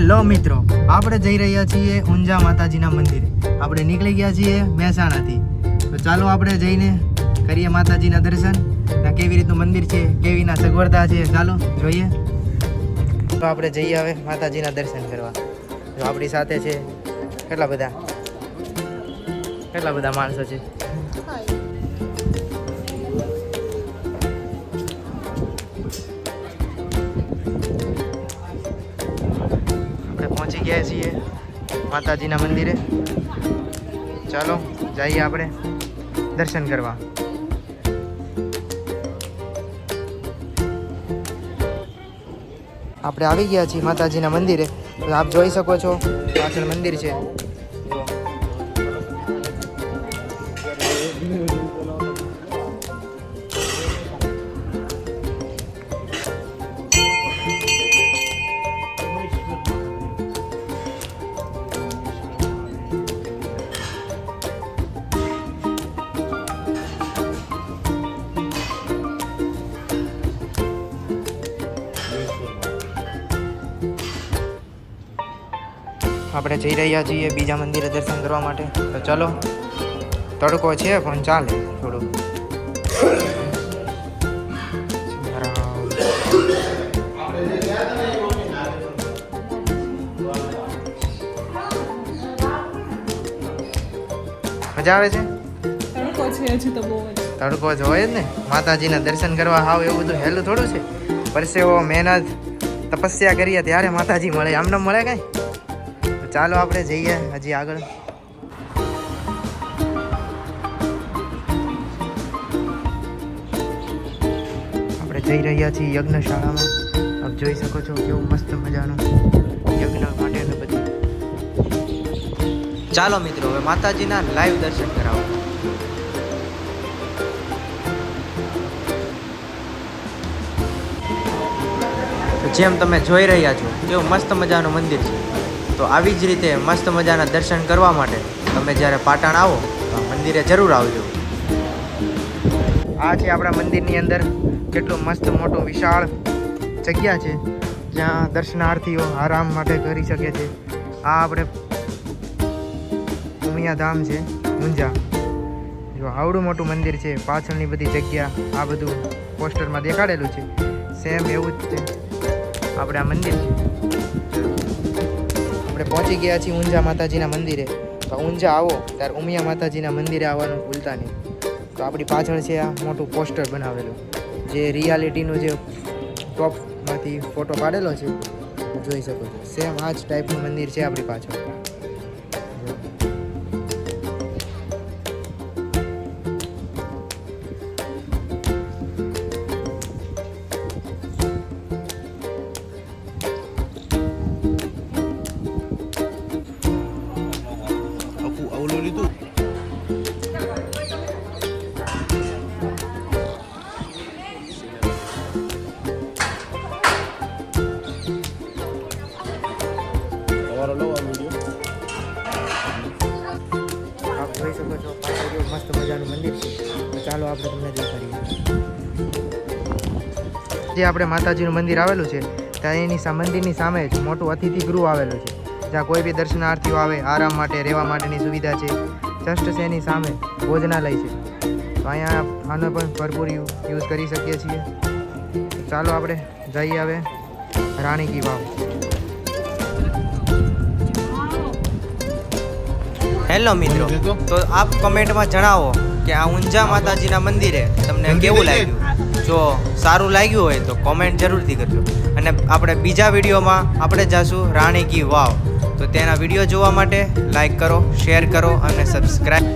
Hello મિત્રો, આપણે જઈ રહ્યા છીએ ઊંઝા માતાજીના મંદિરે. આપણે નીકળી ગયા છીએ મહેસાણાથી. તો ચાલો આપણે જઈને કરીએ માતાજીના દર્શન. કેવી રીતનું મંદિર છે, કેવીના સગવડતા છે, ચાલો જોઈએ. તો આપણે જઈએ હવે માતાજીના દર્શન કરવા. જો આપણી સાથે છે કેટલા બધા માણસો છે. પહોંચી ગયા છીએ માતાજીના મંદિરે. ચાલો જઈએ આપણે દર્શન કરવા. આપણે આવી ગયા છીએ માતાજીના મંદિરે. તો આપ જોઈ શકો છો પાછળ મંદિર છે. આપણે જઈ રહ્યા છીએ બીજા મંદિરે દર્શન કરવા માટે. તો ચલો, તડકો છે પણ ચાલે થોડું. મજા આવે છે. તડકો જ હોય જ ને. માતાજીના દર્શન કરવા હાવ એવું બધું હેલું થોડું છે. પરસેવો મહેનત તપસ્યા કરીએ ત્યારે માતાજી મળે, આમને મળે કાંઈ. ચાલો આપણે જઈએ હજી આગળ. આપણે જઈ રહ્યા છીએ યજ્ઞશાળામાં. આપ જોઈ શકો છો કેવું મસ્ત મજાનું યજ્ઞ માટેનું બધું. ચાલો મિત્રો, હવે માતાજીના લાઈવ દર્શન કરાવો. જેમ તમે જોઈ રહ્યા છો કેવું મસ્ત મજાનું મંદિર છે. તો આવી જ રીતે મસ્ત મજાના દર્શન કરવા માટે તમે જ્યારે પાટણ આવો તો મંદિરે જરૂર આવજો. આ છે આપણા મંદિરની અંદર કેટલું મસ્ત મોટું વિશાળ જગ્યા છે જ્યાં દર્શનાર્થીઓ આરામ માટે કરી શકે છે. આ આપણે ઉમિયા ધામ છે ઊંઝા. જો આવડું મોટું મંદિર છે. પાછળની બધી જગ્યા આ બધું પોસ્ટરમાં દેખાડેલું છે. સેમ એવું જ છે આપણે આ મંદિર છે. આપણે પહોંચી ગયા છીએ ઊંઝા માતાજીના મંદિરે. તો ઊંઝા આવો ત્યારે ઉમિયા માતાજીના મંદિરે આવવાનું ભૂલતા નહીં. તો આપણી પાછળ છે આ મોટું પોસ્ટર બનાવેલું જે રિયાલિટીનું જે ટોપમાંથી ફોટો પાડેલો છે જોઈ શકો છો. સેમ આ જ ટાઈપનું મંદિર છે આપણી પાછળ. આપ જોઈ શકો છો પાછળ કેવું મસ્ત મજાનું મંદિર છે. તો ચાલો આપણે તમને દેખાડીએ. જે આપણે માતાજીનું મંદિર આવેલું છે ત્યાં એની મંદિરની સામે જ મોટું અતિથિ ગૃહ આવેલું છે જ્યાં કોઈ બી દર્શનાર્થીઓ આવે આરામ માટે રહેવા માટેની સુવિધા છે. જસ્ટ છે એની સામે ભોજનાલય છે. તો અહીંયા આનો પણ ભરપૂર યુઝ કરી શકીએ છીએ. ચાલો આપણે જઈએ હવે રાણી કી વાવ. હેલો મિત્રો, તો આપ કમેન્ટમાં જણાવો કે આ ઊંઝા માતાજીના મંદિરે તમને કેવું લાગ્યું. જો સારું લાગ્યું હોય તો કોમેન્ટ જરૂરથી કરજો. અને આપણે બીજા વિડીયોમાં આપણે જઈશું રાણી કી વાવ. તો તેના વિડીયો જોવા માટે લાઈક કરો, શેર કરો અને સબસ્ક્રાઈબ